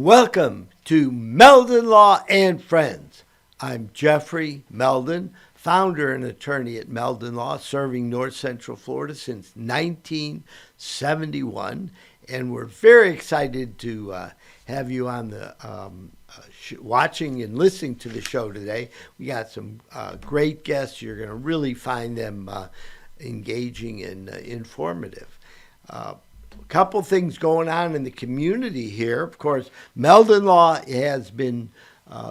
Welcome to Meldon Law and Friends. I'm Jeffrey Meldon, founder and attorney at Meldon Law, serving North Central Florida since 1971. And we're very excited to have you on the watching and listening to the show today. We got some great guests. You're going to really find them engaging and informative. A couple things going on in the community here. Of course, Meldon Law has been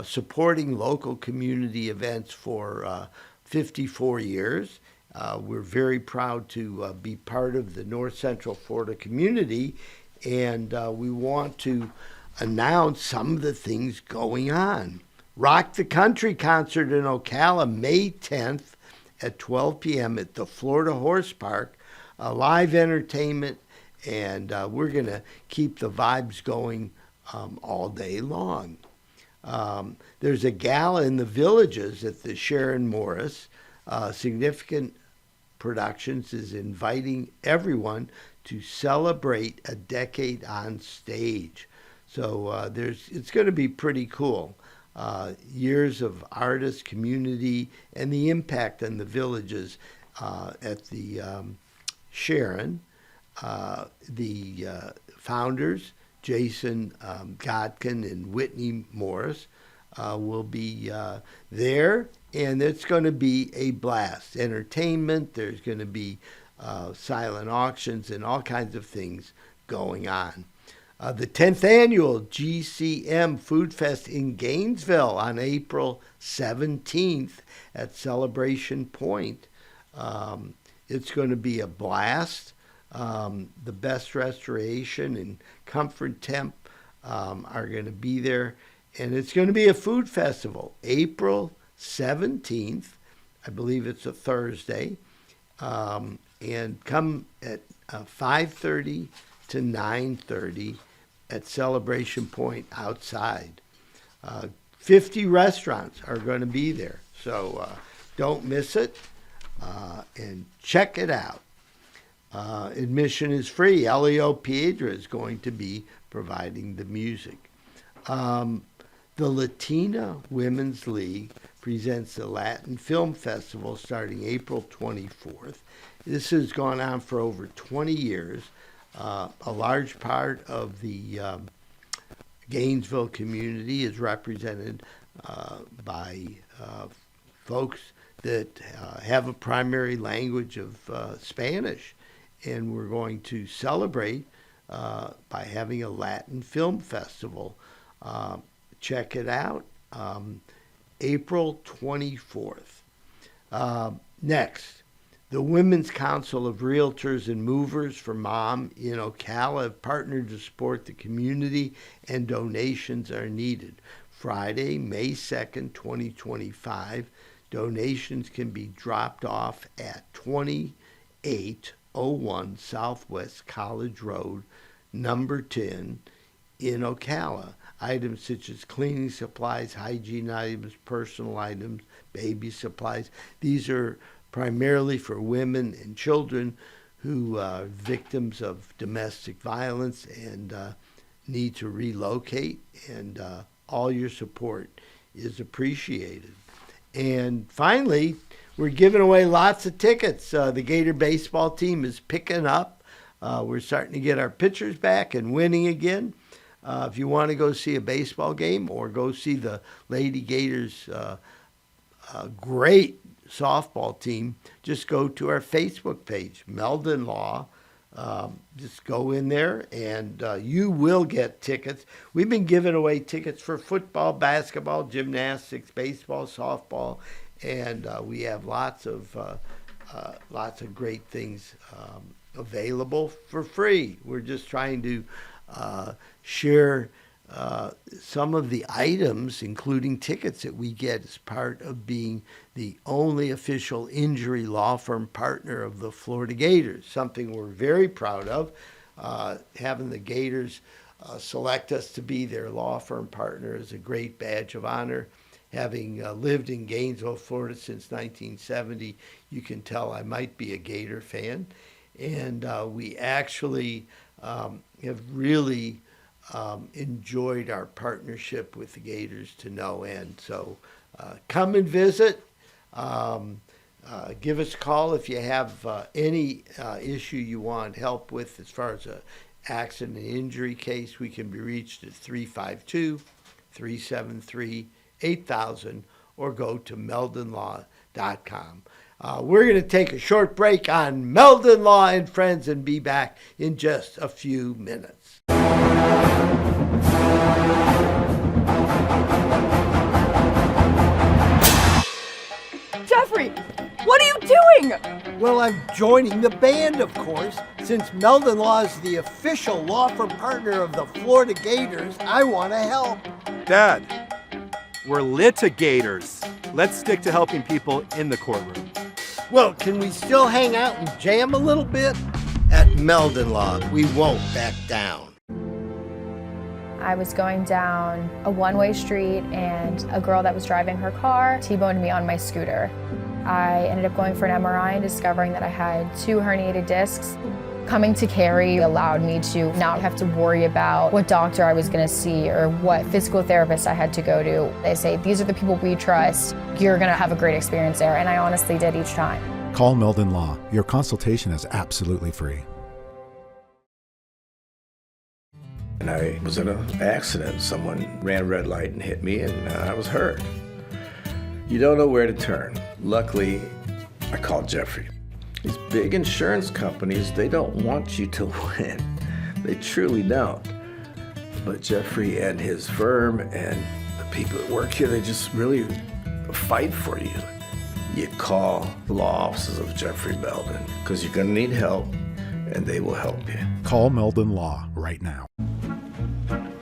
supporting local community events for 54 years. We're very proud to be part of the North Central Florida community, and we want to announce some of the things going on. Rock the Country concert in Ocala, May 10th at 12 p.m. at the Florida Horse Park. Live entertainment, and we're going to keep the vibes going all day long. There's a gala in the Villages at the Sharon Morris. Significant Productions is inviting everyone to celebrate a decade on stage. So it's going to be pretty cool. Years of artists, community, and the impact on the Villages at the Sharon. The founders, Jason Godkin and Whitney Morris, will be there, and it's going to be a blast. Entertainment, there's going to be silent auctions and all kinds of things going on. The 10th annual GCM Food Fest in Gainesville on April 17th at Celebration Point. It's going to be a blast. The Best Restoration and Comfort Temp are going to be there. And it's going to be a food festival, April 17th. I believe it's a Thursday. And come at 5:30 to 9:30 at Celebration Point outside. 50 restaurants are going to be there. So don't miss it and check it out. Admission is free. Elio Piedra is going to be providing the music. The Latina Women's League presents the Latin Film Festival starting April 24th. This has gone on for over 20 years. A large part of the Gainesville community is represented by folks that have a primary language of Spanish. And we're going to celebrate by having a Latin film festival. Check it out, April 24th. Next, the Women's Council of Realtors and Movers for Mom in Ocala have partnered to support the community, and donations are needed. Friday, May 2nd, 2025, donations can be dropped off at 2801 Southwest College Road, number 10 in Ocala. Items such as cleaning supplies, hygiene items, personal items, baby supplies. These are primarily for women and children who are victims of domestic violence and need to relocate, and all your support is appreciated. And finally, we're giving away lots of tickets. The Gator baseball team is picking up. We're starting to get our pitchers back and winning again. If you want to go see a baseball game or go see the Lady Gators' great softball team, just go to our Facebook page, Meldon Law. Just go in there and you will get tickets. We've been giving away tickets for football, basketball, gymnastics, baseball, softball, and we have lots of great things available for free. We're just trying to share some of the items, including tickets, that we get as part of being the only official injury law firm partner of the Florida Gators, something we're very proud of, having the Gators select us to be their law firm partner is a great badge of honor. Having lived in Gainesville, Florida since 1970, you can tell I might be a Gator fan. And we actually have really enjoyed our partnership with the Gators to no end. So come and visit. Give us a call if you have any issue you want help with as far as an accident and injury case. We can be reached at 352-373-8000 or go to meldonlaw.com. We're going to take a short break on Meldon Law and Friends and be back in just a few minutes. Jeffrey, what are you doing? Well, I'm joining the band, of course. Since Meldon Law is the official law firm partner of the Florida Gators, I want to help. Dad, we're litigators. Let's stick to helping people in the courtroom. Well, can we still hang out and jam a little bit? At Meldon Law, we won't back down. I was going down a one-way street and a girl that was driving her car T-boned me on my scooter. I ended up going for an MRI and discovering that I had 2 herniated discs. Coming to Cary allowed me to not have to worry about what doctor I was going to see or what physical therapist I had to go to. They say, these are the people we trust. You're going to have a great experience there. And I honestly did each time. Call Meldon Law. Your consultation is absolutely free. And I was in an accident. Someone ran a red light and hit me, and I was hurt. You don't know where to turn. Luckily, I called Jeffrey. These big insurance companies, they don't want you to win. They truly don't. But Jeffrey and his firm and the people that work here, they just really fight for you. You call the law offices of Jeffrey Meldon because you're going to need help, and they will help you. Call Meldon Law right now.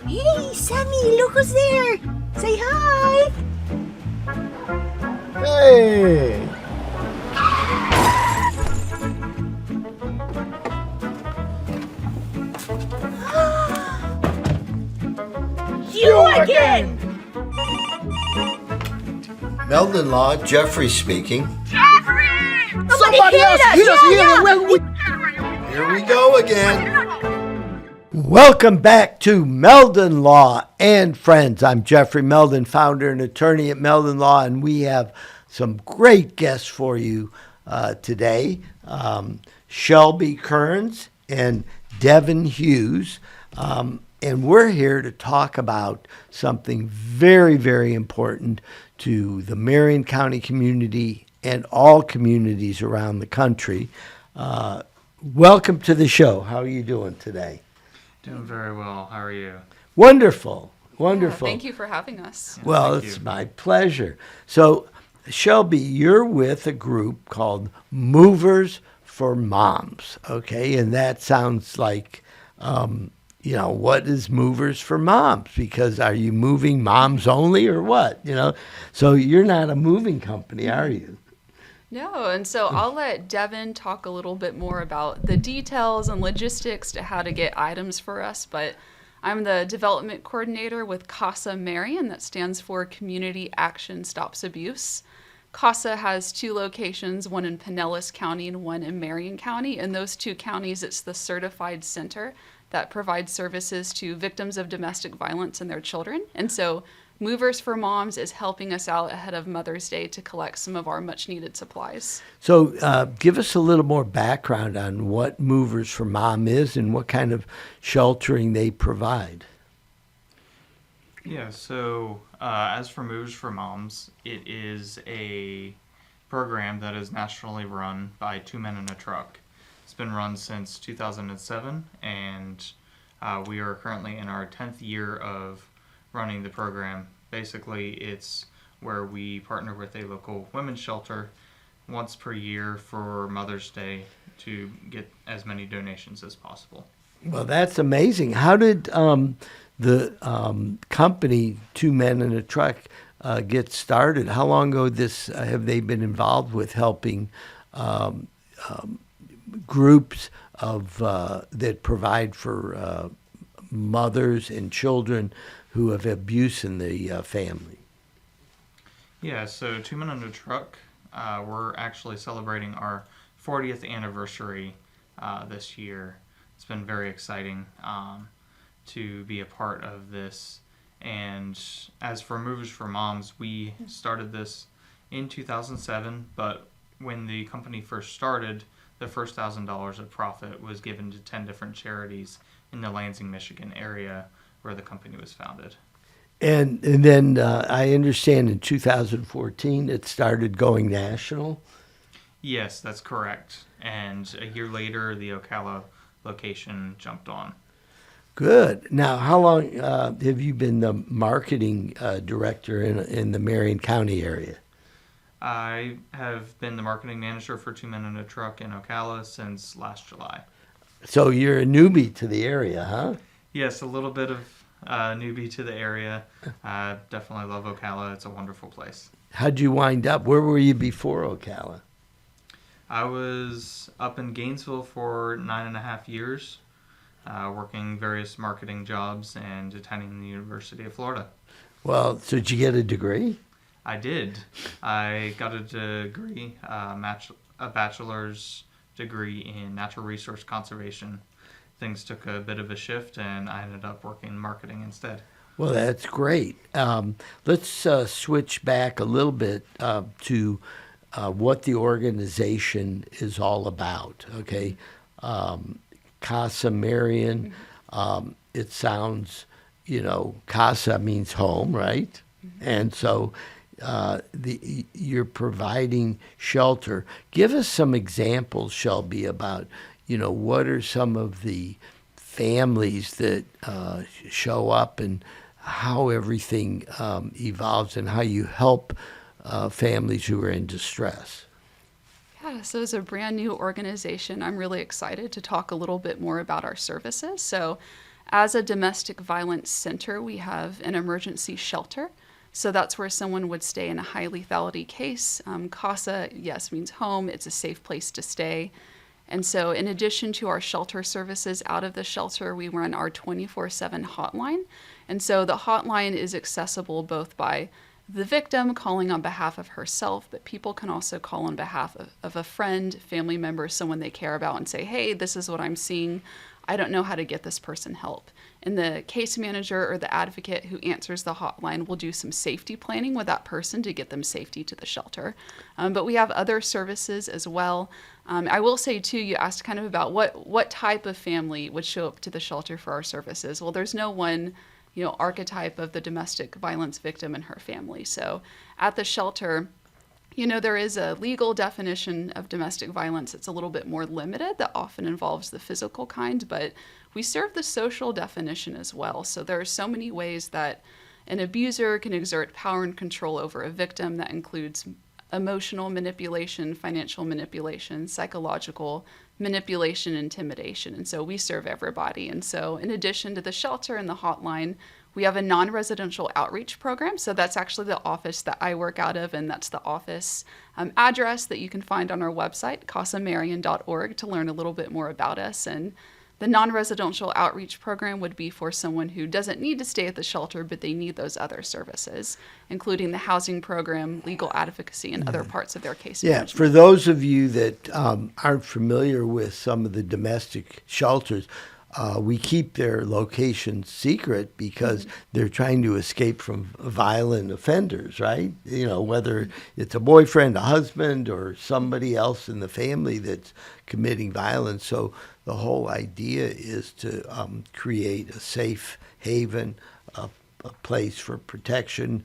Hey, Sammy, look who's there. Say hi. Hey! You again! Meldon Law, Jeffrey speaking. Jeffrey! Somebody else hit us! Here we go again. Welcome back to Meldon Law and Friends. I'm Jeffrey Meldon, founder and attorney at Meldon Law, and we have some great guests for you today. Shelby Kearns and Devin Hughes. And we're here to talk about something very, very important to the Marion County community and all communities around the country. Welcome to the show. How are you doing today? Doing very well. How are you? Wonderful. Wonderful. Thank you for having us. Well, it's my pleasure. So, Shelby, you're with a group called Movers for Moms, okay? And that sounds like, what is Movers for Moms? Because are you moving moms only or what? So you're not a moving company, are you? No, and so I'll let Devin talk a little bit more about the details and logistics to how to get items for us, but I'm the development coordinator with CASA Marion, that stands for Community Action Stops Abuse. CASA has 2 locations, one in Pinellas County and one in Marion County. In those 2 counties, it's the certified center that provides services to victims of domestic violence and their children. And so Movers for Moms is helping us out ahead of Mother's Day to collect some of our much needed supplies. So give us a little more background on what Movers for Mom is and what kind of sheltering they provide. Yeah, so as for Movers for Moms, it is a program that is nationally run by 2 men in a truck. It's been run since 2007, and we are currently in our 10th year of running the program. Basically, it's where we partner with a local women's shelter once per year for Mother's Day to get as many donations as possible. Well, that's amazing. How did the company, 2 Men in a Truck, get started? How long ago have they been involved with helping groups of that provide for mothers and children who have abuse in the family? Yeah, so 2 Men in a Truck, we're actually celebrating our 40th anniversary this year. It's been very exciting. to be a part of this. And as for Movers for Moms, we started this in 2007, but when the company first started, the first $1,000 of profit was given to 10 different charities in the Lansing, Michigan area where the company was founded. And then I understand in 2014 it started going national. Yes, that's correct. And a year later, the Ocala location jumped on. Good. Now, how long have you been the marketing director in the Marion County area? I have been the marketing manager for Two Men in a Truck in Ocala since last July. So you're a newbie to the area, huh? Yes, a little bit of newbie to the area. Definitely love Ocala. It's a wonderful place. How'd you wind up? Where were you before Ocala? I was up in Gainesville for 9.5 years, working various marketing jobs and attending the University of Florida. Well, so did you get a degree? I did. I got a degree, a bachelor's degree in natural resource conservation. Things took a bit of a shift, and I ended up working in marketing instead. Well, that's great. Let's switch back a little bit to what the organization is all about, okay? CASA Marion, it sounds, CASA means home, right? Mm-hmm. And so you're providing shelter. Give us some examples, Shelby, about, what are some of the families that show up and how everything evolves and how you help families who are in distress. Yeah, so as a brand new organization, I'm really excited to talk a little bit more about our services. So as a domestic violence center, we have an emergency shelter. So that's where someone would stay in a high lethality case. CASA, yes, means home. It's a safe place to stay. And so in addition to our shelter services out of the shelter, we run our 24/7 hotline. And so the hotline is accessible both by the victim calling on behalf of herself, but people can also call on behalf of a friend, family member, someone they care about and say, hey, this is what I'm seeing. I don't know how to get this person help. And the case manager or the advocate who answers the hotline will do some safety planning with that person to get them safety to the shelter. But we have other services as well. I will say, too, you asked kind of about what type of family would show up to the shelter for our services. Well, there's no one archetype of the domestic violence victim and her family. So at the shelter, there is a legal definition of domestic violence. It's a little bit more limited that often involves the physical kind, but we serve the social definition as well. So there are so many ways that an abuser can exert power and control over a victim. That includes emotional manipulation, financial manipulation, psychological manipulation, intimidation. And so we serve everybody. And so in addition to the shelter and the hotline, we have a non-residential outreach program. So that's actually the office that I work out of, and that's the office address that you can find on our website, casamarion.org, to learn a little bit more about us. And the non-residential outreach program would be for someone who doesn't need to stay at the shelter, but they need those other services, including the housing program, legal advocacy, and other parts of their case management. For those of you that aren't familiar with some of the domestic shelters, we keep their locations secret because they're trying to escape from violent offenders, right? Whether it's a boyfriend, a husband, or somebody else in the family that's committing violence. So the whole idea is to create a safe haven, a place for protection,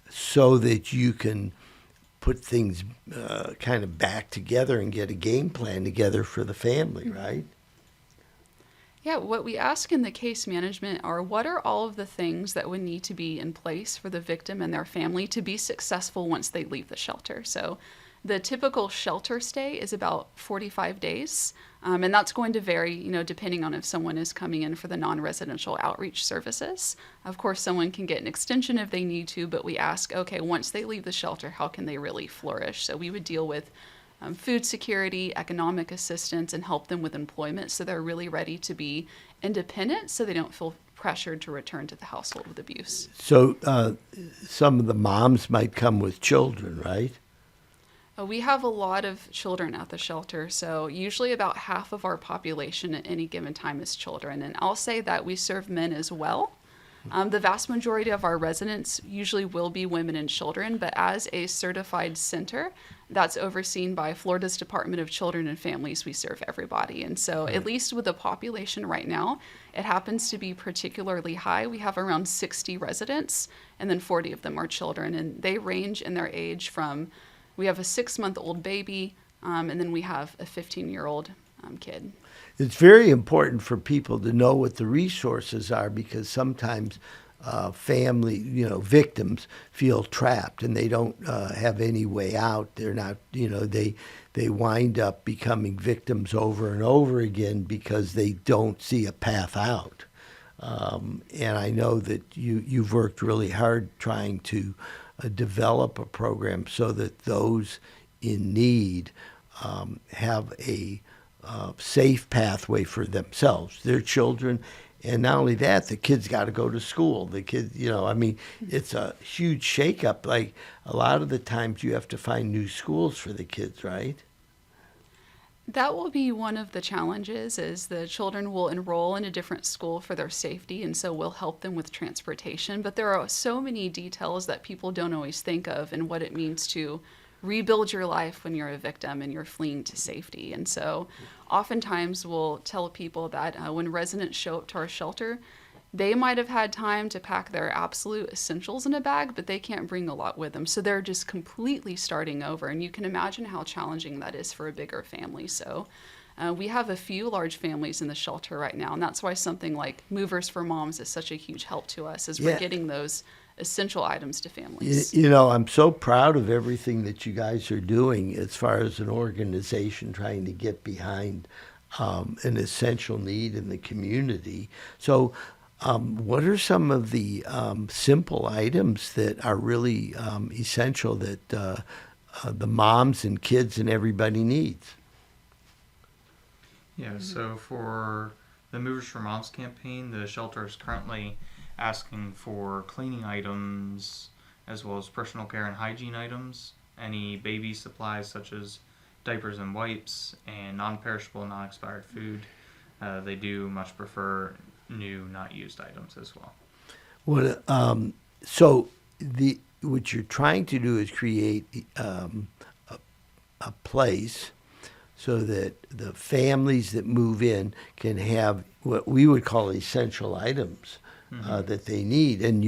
so that you can put things kind of back together and get a game plan together for the family, right? Yeah, what we ask in the case management are what are all of the things that would need to be in place for the victim and their family to be successful once they leave the shelter. So the typical shelter stay is about 45 days, and that's going to vary, depending on if someone is coming in for the non-residential outreach services. Of course, someone can get an extension if they need to, but we ask, okay, once they leave the shelter, how can they really flourish? So we would deal with food security, economic assistance, and help them with employment so they're really ready to be independent so they don't feel pressured to return to the household with abuse. So some of the moms might come with children, right? We have a lot of children at the shelter, so usually about half of our population at any given time is children. And I'll say that we serve men as well. The vast majority of our residents usually will be women and children, but as a certified center that's overseen by Florida's Department of Children and Families, we serve everybody. And so at least with the population right now, it happens to be particularly high. We have around 60 residents, and then 40 of them are children. And they range in their age from, we have a 6-month-old baby, and then we have a 15-year-old kid. It's very important for people to know what the resources are, because sometimes family, victims feel trapped and they don't have any way out. They're not, they wind up becoming victims over and over again because they don't see a path out. And I know that you've worked really hard trying to develop a program so that those in need have a safe pathway for themselves, their children, and not only that, the kids got to go to school. The kids, it's a huge shakeup. Like a lot of the times, you have to find new schools for the kids, right? That will be one of the challenges, is the children will enroll in a different school for their safety, and so we'll help them with transportation. But there are so many details that people don't always think of, and what it means to rebuild your life when you're a victim and you're fleeing to safety. And so oftentimes we'll tell people that when residents show up to our shelter, they might have had time to pack their absolute essentials in a bag, but they can't bring a lot with them. So they're just completely starting over. And you can imagine how challenging that is for a bigger family. So we have a few large families in the shelter right now. And that's why something like Movers for Moms is such a huge help to us, is we're getting those essential items to families. I'm so proud of everything that you guys are doing as far as an organization trying to get behind an essential need in the community. So what are some of the simple items that are really essential that the moms and kids and everybody needs? Yeah, so for the Movers for Moms campaign, the shelter is currently asking for cleaning items as well as personal care and hygiene items, any baby supplies such as diapers and wipes, and non-perishable, non-expired food. They do much prefer new, not used items as well. What you're trying to do is create a place so that the families that move in can have what we would call essential items that they need, and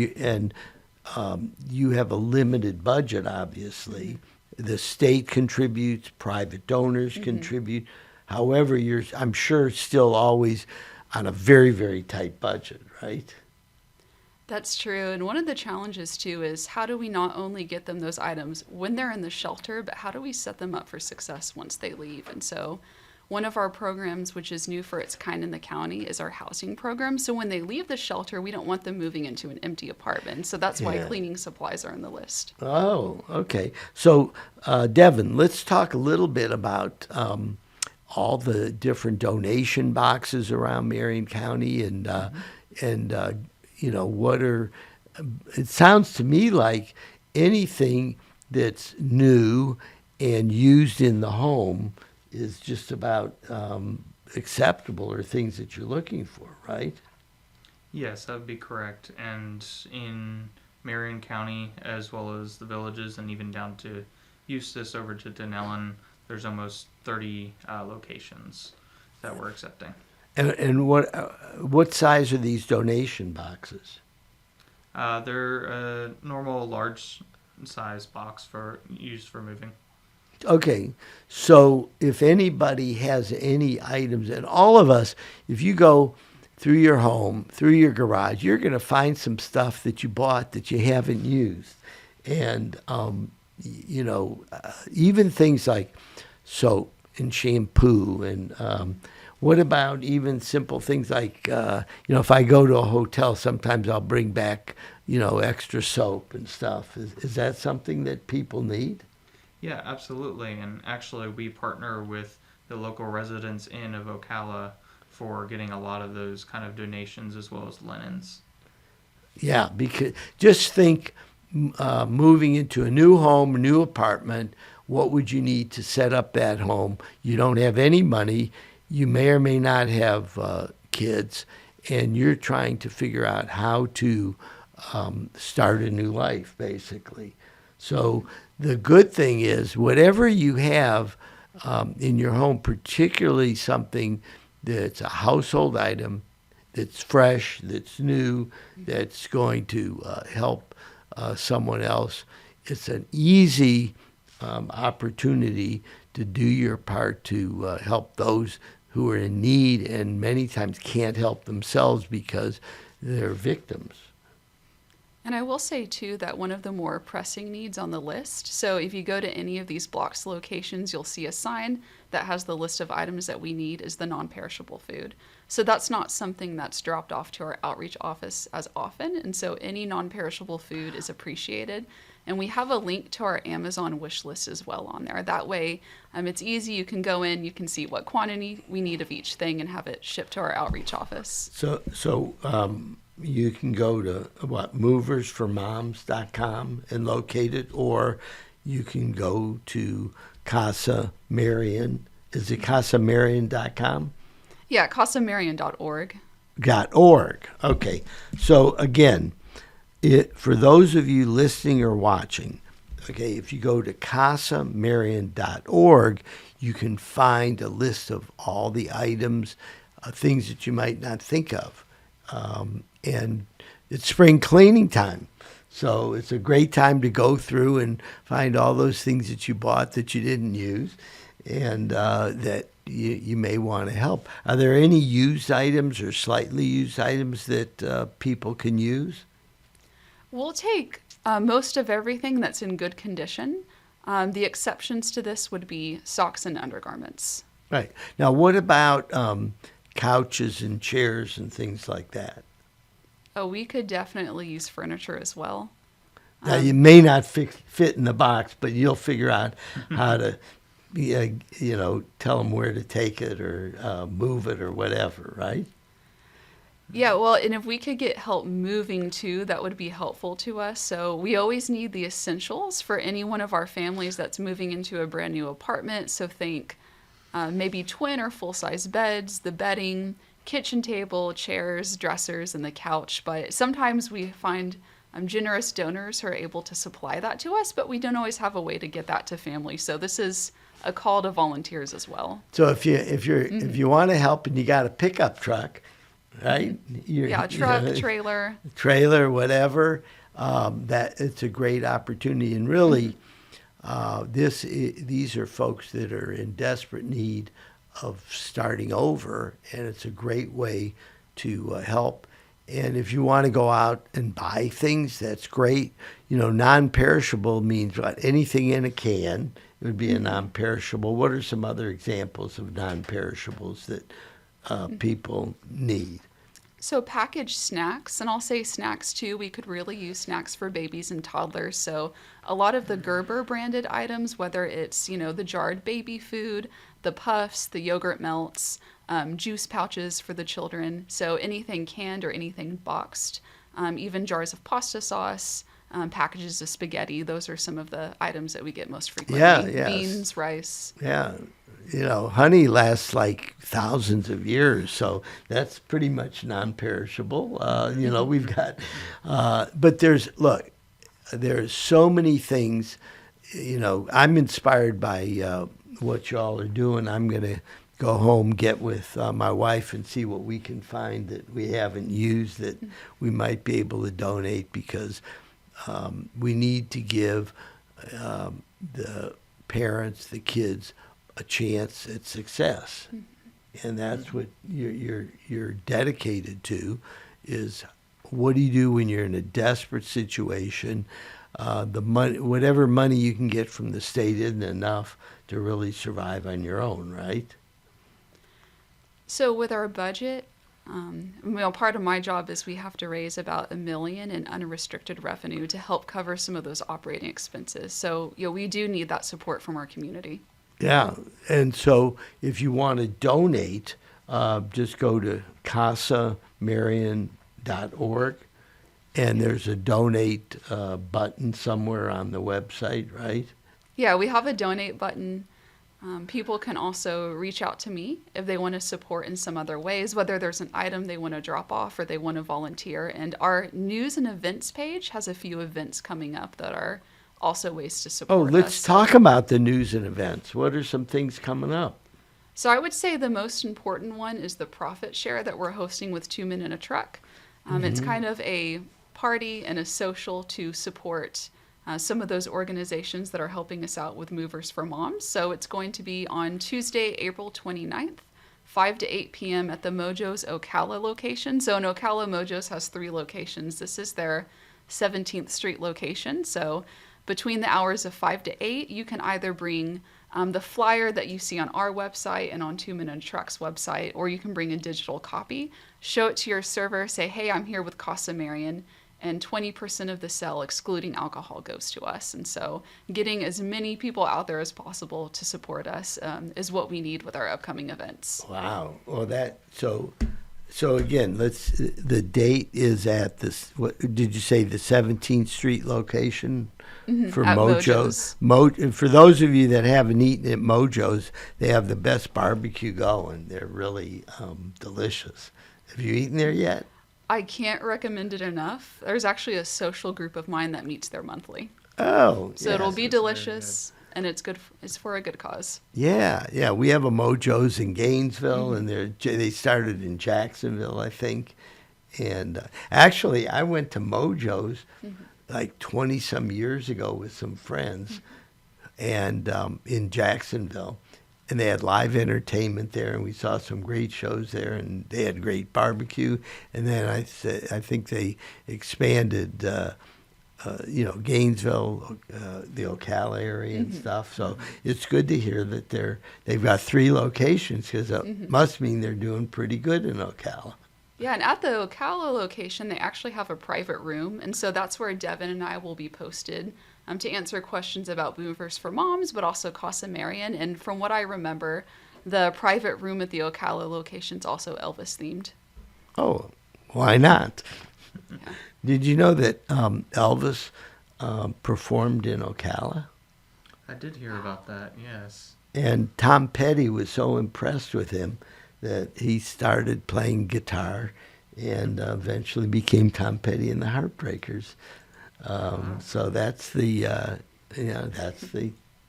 you have a limited budget. Obviously, the state contributes, private donors contribute. However, I'm sure still always on a very, very tight budget, right? That's true. And one of the challenges, too, is how do we not only get them those items when they're in the shelter, but how do we set them up for success once they leave? And so one of our programs, which is new for its kind in the county, is our housing program. So when they leave the shelter, we don't want them moving into an empty apartment. So that's why cleaning supplies are on the list. Oh, okay. So, Devin, let's talk a little bit about all the different donation boxes around Marion County and what are, it sounds to me like anything that's new and used in the home is just about acceptable, or things that you're looking for, right? Yes, that would be correct. And in Marion County, as well as the villages and even down to Eustis over to Denellen, there's almost 30 locations that we're accepting. And what size are these donation boxes? They're a normal large size box used for moving. Okay, so if anybody has any items, and all of us, if you go through your home, through your garage, you're going to find some stuff that you bought that you haven't used. And, even things like soap and shampoo, and what about even simple things like, if I go to a hotel, sometimes I'll bring back, extra soap and stuff. Is that something that people need? Yeah, absolutely. And actually, we partner with the local Residents Inn of Ocala for getting a lot of those kind of donations as well as linens. Yeah, because just think moving into a new home, a new apartment, what would you need to set up that home? You don't have any money. You may or may not have kids, and you're trying to figure out how to start a new life, basically. So the good thing is, whatever you have in your home, particularly something that's a household item, that's fresh, that's new, that's going to help someone else, it's an easy opportunity to do your part to help those who are in need and many times can't help themselves because they're victims. And I will say, too, that one of the more pressing needs on the list, so if you go to any of these blocks locations, you'll see a sign that has the list of items that we need is the non-perishable food. So that's not something that's dropped off to our outreach office as often, and so any non-perishable food is appreciated. And we have a link to our Amazon wish list as well on there. That way, it's easy. You can go in, you can see what quantity we need of each thing and have it shipped to our outreach office. So you can go to moversformoms.com and locate it, or you can go to CASA Marion. Is it casamarion.com? Yeah, casamarion.org. .org. Okay. So again, for those of you listening or watching, okay, if you go to casamarion.org, you can find a list of all the items, things that you might not think of. And it's spring cleaning time. So it's a great time to go through and find all those things that you bought that you didn't use and that you may want to help. Are there any used items or slightly used items that people can use? We'll take most of everything that's in good condition. The exceptions to this would be socks and undergarments. Right. Now, what about couches and chairs and things like that? Oh, we could definitely use furniture as well. Now, you may not fit in the box, but you'll figure out how to, tell them where to take it or move it or whatever, right? Yeah, well, and if we could get help moving too, that would be helpful to us. So we always need the essentials for any one of our families that's moving into a brand new apartment. So think maybe twin or full-size beds, the bedding, kitchen table, chairs, dressers, and the couch. But sometimes we find generous donors who are able to supply that to us, but we don't always have a way to get that to families. So this is a call to volunteers as well. So if you want to help and you got a pickup truck, right? Trailer, whatever. That it's a great opportunity, and really, these are folks that are in desperate need of starting over, and it's a great way to help. And if you want to go out and buy things, that's great. Non-perishable means what? Anything in a can. It would be a non-perishable. What are some other examples of non-perishables that people need? So packaged snacks, and I'll say snacks too. We could really use snacks for babies and toddlers. So a lot of the Gerber branded items, whether it's, the jarred baby food, the puffs, the yogurt melts, juice pouches for the children. So anything canned or anything boxed, even jars of pasta sauce, packages of spaghetti. Those are some of the items that we get most frequently. Yeah. Beans, rice. Yeah. Honey lasts like thousands of years, so that's pretty much non-perishable. We've got, but there's so many things. I'm inspired by what y'all are doing. I'm going to go home, get with my wife, and see what we can find that we haven't used that we might be able to donate, because we need to give the parents, the kids, a chance at success. And that's what you're dedicated to, is what do you do when you're in a desperate situation? The money, whatever money you can get from the state isn't enough to really survive on your own, right? So with our budget, part of my job is we have to raise about $1 million in unrestricted revenue to help cover some of those operating expenses. So we do need that support from our community. Yeah, and so if you want to donate, just go to casamarion.org, and there's a donate button somewhere on the website, right? Yeah, we have a donate button. People can also reach out to me if they want to support in some other ways, whether there's an item they want to drop off or they want to volunteer. And our news and events page has a few events coming up that are also ways to support us. Let's talk about the news and events. What are some things coming up? So I would say the most important one is the profit share that we're hosting with 2 Men in a Truck. It's kind of a party and a social to support some of those organizations that are helping us out with Movers for Moms. So it's going to be on Tuesday, April 29th, 5 to 8 p.m. at the Mojo's Ocala location. So in Ocala, Mojo's has 3 locations. This is their 17th Street location. So between the hours of 5 to 8, you can either bring the flyer that you see on our website and on 2 Men in a Truck's website, or you can bring a digital copy, show it to your server, say, hey, I'm here with CASA Marion, and 20% of the sale, excluding alcohol, goes to us. And so getting as many people out there as possible to support us is what we need with our upcoming events. Wow. Well, so again, the date is at this, what did you say, the 17th Street location for at Mojo's? For those of you that haven't eaten at Mojo's, they have the best barbecue going. They're really delicious. Have you eaten there yet? I can't recommend it enough. There's actually a social group of mine that meets there monthly. Oh, so yes. it'll be delicious, and it's good. It's for a good cause. Yeah. We have a Mojo's in Gainesville, and they started in Jacksonville, I think. And actually, I went to Mojo's like 20-some years ago with some friends, and in Jacksonville. And they had live entertainment there, and we saw some great shows there, and they had great barbecue. And then I think they expanded, Gainesville, the Ocala area and stuff. So it's good to hear that they've got 3 locations, because it must mean they're doing pretty good in Ocala. Yeah, and at the Ocala location, they actually have a private room, and so that's where Devin and I will be posted to answer questions about Movers for Moms, but also CASA Marion. And from what I remember, the private room at the Ocala location is also Elvis themed. Oh, why not? Yeah. Did you know that Elvis performed in Ocala? I did hear about that, yes. And Tom Petty was so impressed with him that he started playing guitar and eventually became Tom Petty and the Heartbreakers. So that's the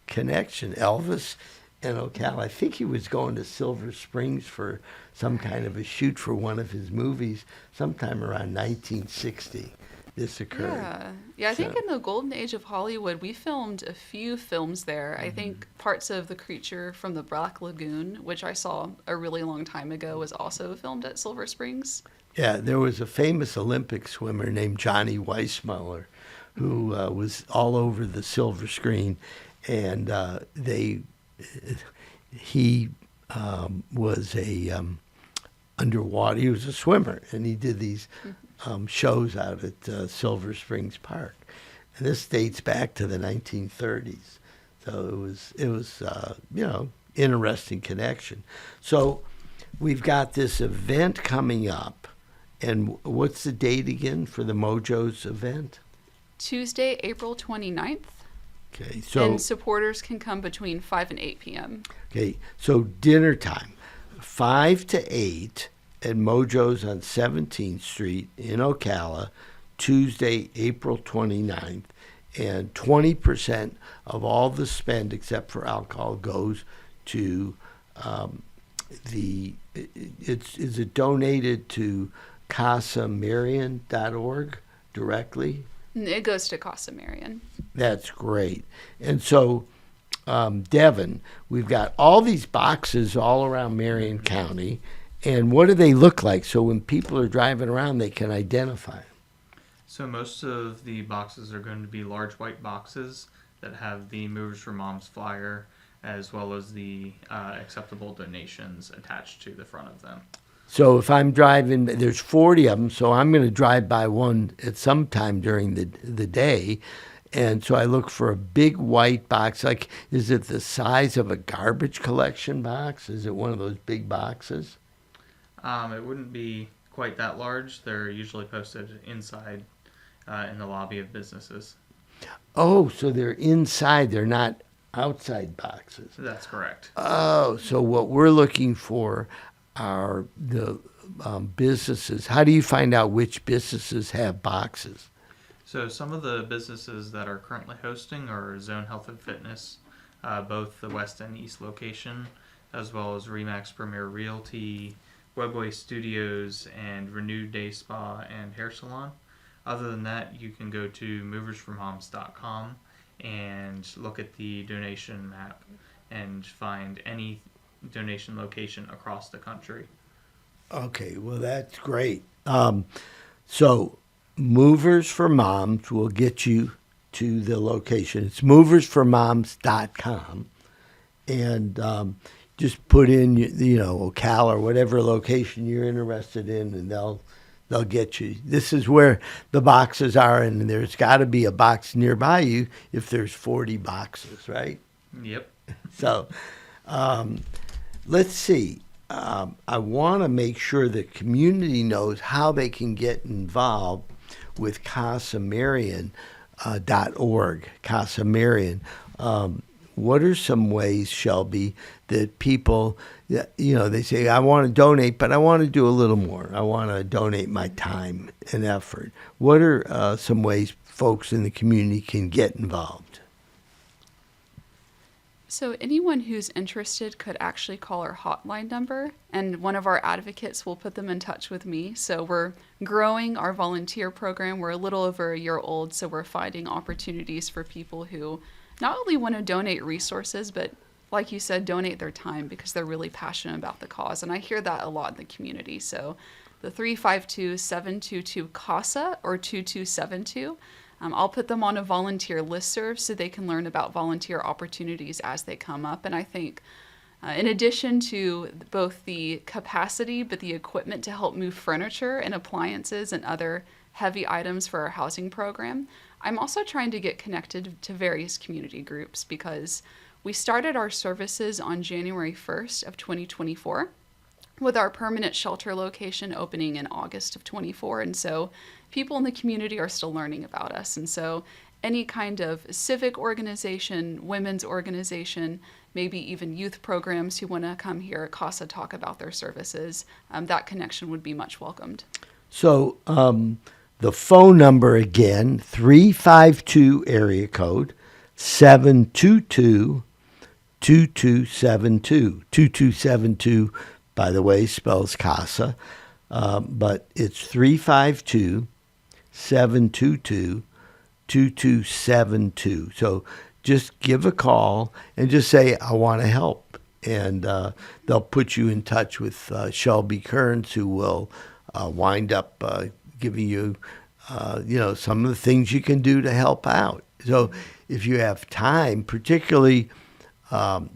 connection. Elvis and Ocala. I think he was going to Silver Springs for some kind of a shoot for one of his movies sometime around 1960. This occurred. Yeah. I think in the golden age of Hollywood, we filmed a few films there. I think parts of The Creature from the Black Lagoon, which I saw a really long time ago, was also filmed at Silver Springs. Yeah, there was a famous Olympic swimmer named Johnny Weissmuller who was all over the silver screen, and he was a underwater. He was a swimmer, and he did these shows out at Silver Springs Park, and this dates back to the 1930s. So it was interesting connection. So we've got this event coming up, and what's the date again for the Mojo's event? Tuesday, April 29th. Okay, so and supporters can come between 5 and 8 p.m. Okay, so dinner time, 5 to 8 at Mojo's on 17th Street in Ocala, Tuesday, April 29th, and 20% of all the spend except for alcohol goes to is it donated to CASAMarion.org directly? It goes to CASA Marion. That's great. And so, Devin, we've got all these boxes all around Marion County, and what do they look like so when people are driving around they can identify them? So most of the boxes are going to be large white boxes that have the Movers for Moms flyer as well as the acceptable donations attached to the front of them. So if I'm driving, there's 40 of them, so I'm going to drive by one at some time during the day. And so I look for a big white box. Like, is it the size of a garbage collection box? Is it one of those big boxes? It wouldn't be quite that large. They're usually posted inside in the lobby of businesses. Oh, so they're inside. They're not Outside boxes. That's correct. Oh, so what we're looking for are the businesses. How do you find out which businesses have boxes? So some of the businesses that are currently hosting are Zone Health and Fitness, both the West and East location, as well as Remax Premier Realty, Webway Studios, and Renewed Day Spa and Hair Salon. Other than that, you can go to moversformoms.com and look at the donation map and find any donation location across the country. Okay, well, that's great. So Movers for Moms will get you to the location. It's moversformoms.com. And just put in, Ocala or whatever location you're interested in, and they'll get you. This is where the boxes are, and there's got to be a box nearby you if there's 40 boxes, right? Yep. So let's see. I want to make sure the community knows how they can get involved with CASA Marion .org, CASA Marion. What are some ways, Shelby, that people, they say, I want to donate, but I want to do a little more. I want to donate my time and effort. What are some ways folks in the community can get involved? So anyone who's interested could actually call our hotline number, and one of our advocates will put them in touch with me. So we're growing our volunteer program. We're a little over a year old, so we're finding opportunities for people who not only want to donate resources, but like you said, donate their time because they're really passionate about the cause. And I hear that a lot in the community. So the 352-722-CASA or 2272, I'll put them on a volunteer listserv so they can learn about volunteer opportunities as they come up. And I think in addition to both the capacity, but the equipment to help move furniture and appliances and other heavy items for our housing program, I'm also trying to get connected to various community groups because we started our services on January 1st of 2024 with our permanent shelter location opening in August of 24. And so people in the community are still learning about us. And so any kind of civic organization, women's organization, maybe even youth programs who want to come here at CASA talk about their services, that connection would be much welcomed. So the phone number again, 352 area code 722-2272. 2272, by the way, spells CASA, but it's 352-722-2272. So just give a call and just say, I want to help. And they'll put you in touch with Shelby Kearns, who will wind up giving you, some of the things you can do to help out. So if you have time, particularly, the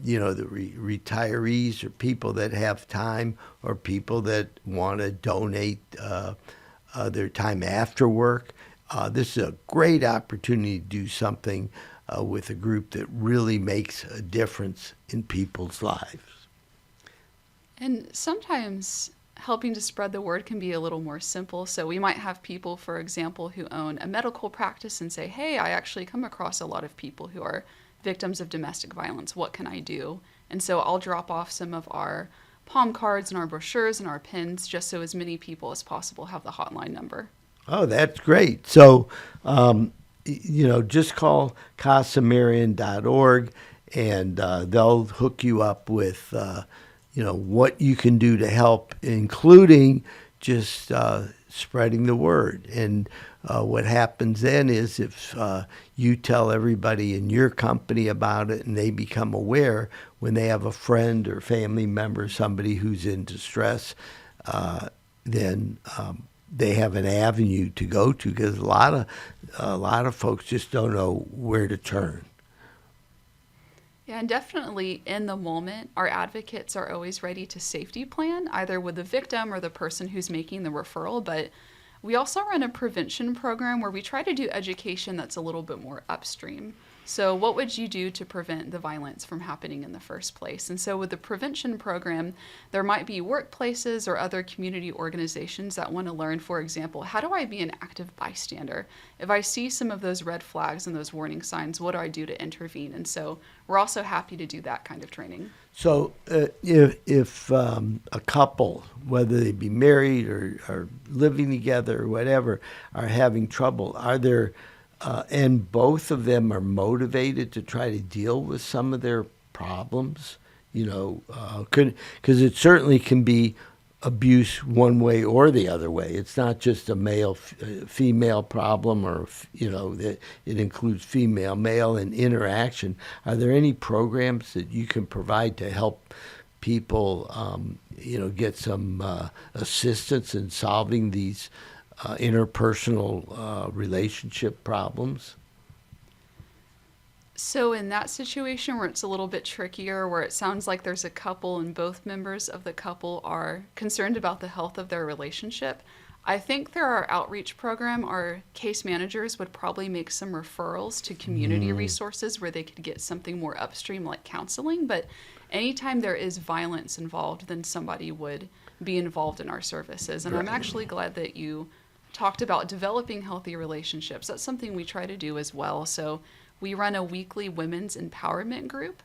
retirees or people that have time or people that want to donate their time after work, this is a great opportunity to do something with a group that really makes a difference in people's lives. And sometimes helping to spread the word can be a little more simple. So we might have people, for example, who own a medical practice and say, hey, I actually come across a lot of people who are victims of domestic violence. What can I do? And so I'll drop off some of our palm cards and our brochures and our pins just so as many people as possible have the hotline number. Oh, that's great. So, just call casamarion.org and they'll hook you up with what you can do to help, including just spreading the word. And what happens then is if you tell everybody in your company about it and they become aware, when they have a friend or family member, somebody who's in distress, then they have an avenue to go to, because a lot of folks just don't know where to turn. Yeah, and definitely in the moment, our advocates are always ready to safety plan, either with the victim or the person who's making the referral. But we also run a prevention program where we try to do education that's a little bit more upstream. So what would you do to prevent the violence from happening in the first place? And so with the prevention program, there might be workplaces or other community organizations that want to learn, for example, how do I be an active bystander? If I see some of those red flags and those warning signs, what do I do to intervene? And so we're also happy to do that kind of training. So if a couple, whether they be married or living together or whatever, are having trouble, are there and both of them are motivated to try to deal with some of their problems, because it certainly can be abuse one way or the other way. It's not just a male-female problem, or that it includes female-male and interaction. Are there any programs that you can provide to help people, get some assistance in solving these interpersonal relationship problems? So in that situation where it's a little bit trickier, where it sounds like there's a couple and both members of the couple are concerned about the health of their relationship, I think through our outreach program, our case managers would probably make some referrals to community resources where they could get something more upstream like counseling. But anytime there is violence involved, then somebody would be involved in our services. And I'm actually glad that you talked about developing healthy relationships. That's something we try to do as well. So we run a weekly women's empowerment group.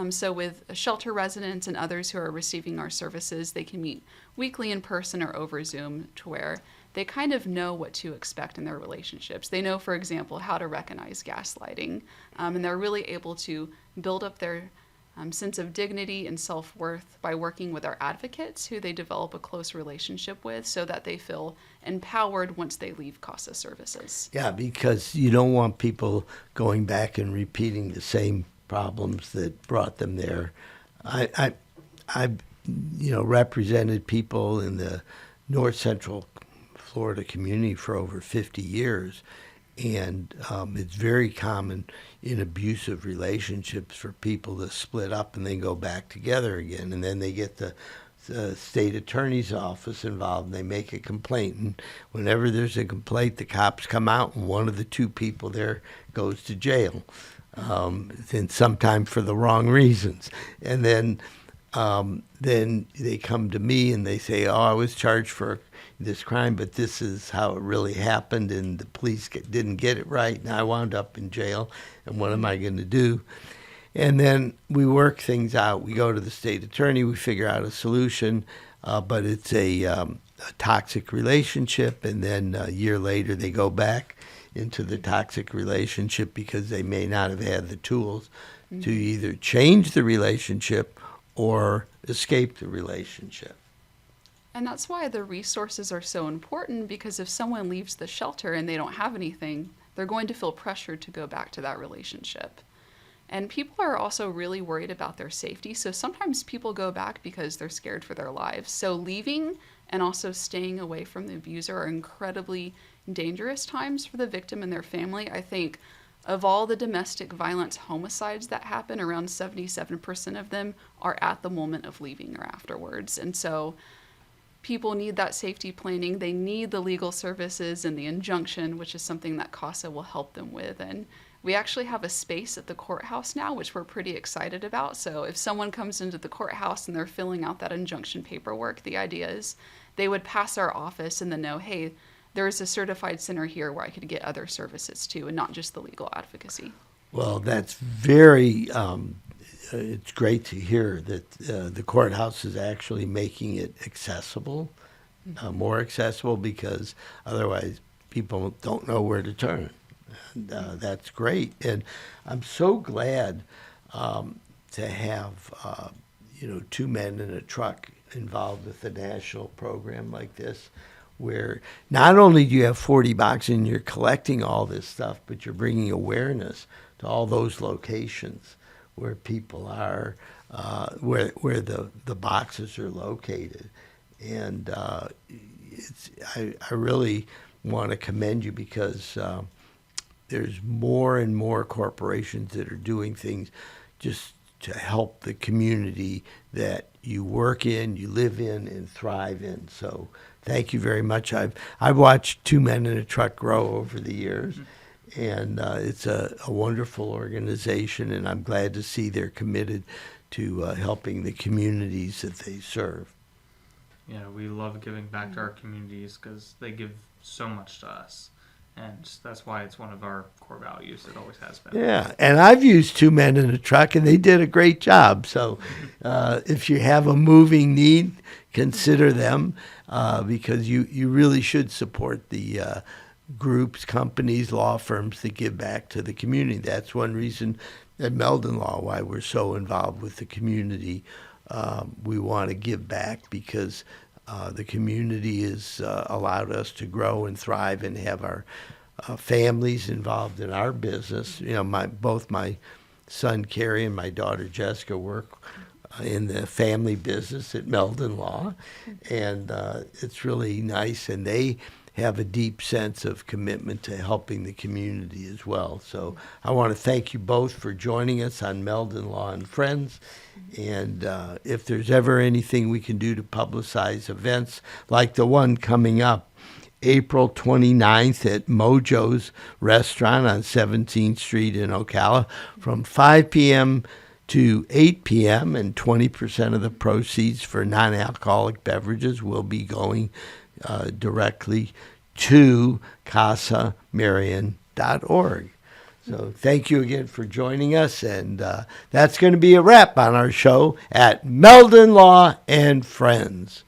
So with shelter residents and others who are receiving our services, they can meet weekly in person or over Zoom to where they kind of know what to expect in their relationships. They know, for example, how to recognize gaslighting, and they're really able to build up their sense of dignity and self-worth by working with our advocates who they develop a close relationship with so that they feel empowered once they leave CASA services. Yeah, because you don't want people going back and repeating the same problems that brought them there. I've represented people in the North Central Florida community for over 50 years, and it's very common in abusive relationships for people to split up and then go back together again, and then they get the state attorney's office involved and they make a complaint, and whenever there's a complaint, the cops come out and one of the two people there goes to jail, and sometimes for the wrong reasons. And then they come to me and they say, I was charged for this crime, but this is how it really happened, and the police didn't get it right, and I wound up in jail, and what am I going to do? And then we work things out. We go to the state attorney, we figure out a solution, but it's a toxic relationship, and then a year later they go back into the toxic relationship because they may not have had the tools to either change the relationship or escape the relationship. And that's why the resources are so important, because if someone leaves the shelter and they don't have anything, they're going to feel pressured to go back to that relationship. And people are also really worried about their safety. So sometimes people go back because they're scared for their lives. So leaving and also staying away from the abuser are incredibly dangerous times for the victim and their family. I think of all the domestic violence homicides that happen, around 77% of them are at the moment of leaving or afterwards. And so people need that safety planning. They need the legal services and the injunction, which is something that CASA will help them with. And we actually have a space at the courthouse now, which we're pretty excited about. So if someone comes into the courthouse and they're filling out that injunction paperwork, the idea is they would pass our office and then know, hey, there's a certified center here where I could get other services too, and not just the legal advocacy. Well, that's very, it's great to hear that the courthouse is actually making it accessible, more accessible, because otherwise people don't know where to turn. And that's great. And I'm so glad to have, two men in a truck involved with a national program like this, where not only do you have 40 boxes and you're collecting all this stuff, but you're bringing awareness to all those locations where people are, where the boxes are located. And I really want to commend you, because there's more and more corporations that are doing things just to help the community that you work in, you live in, and thrive in. So thank you very much. I've watched Two Men in a Truck grow over the years, And it's a wonderful organization, and I'm glad to see they're committed to helping the communities that they serve. Yeah, we love giving back to our communities because they give so much to us. And that's why it's one of our core values. It always has been. Yeah, and I've used 2 men in a truck, and they did a great job. So if you have a moving need, consider them because you really should support the groups, companies, law firms that give back to the community. That's one reason at Meldon Law why we're so involved with the community. We want to give back because the community has allowed us to grow and thrive and have our families involved in our business. You know, both my son Kerry and my daughter Jessica work in the family business at Meldon Law, and it's really nice. And they have a deep sense of commitment to helping the community as well. So I want to thank you both for joining us on Meldon Law and Friends. And if there's ever anything we can do to publicize events like the one coming up April 29th at Mojo's Restaurant on 17th Street in Ocala from 5 p.m. to 8 p.m. and 20% of the proceeds for non-alcoholic beverages will be going directly to CASA Marion.org. So thank you again for joining us, and that's going to be a wrap on our show at Meldon Law and Friends.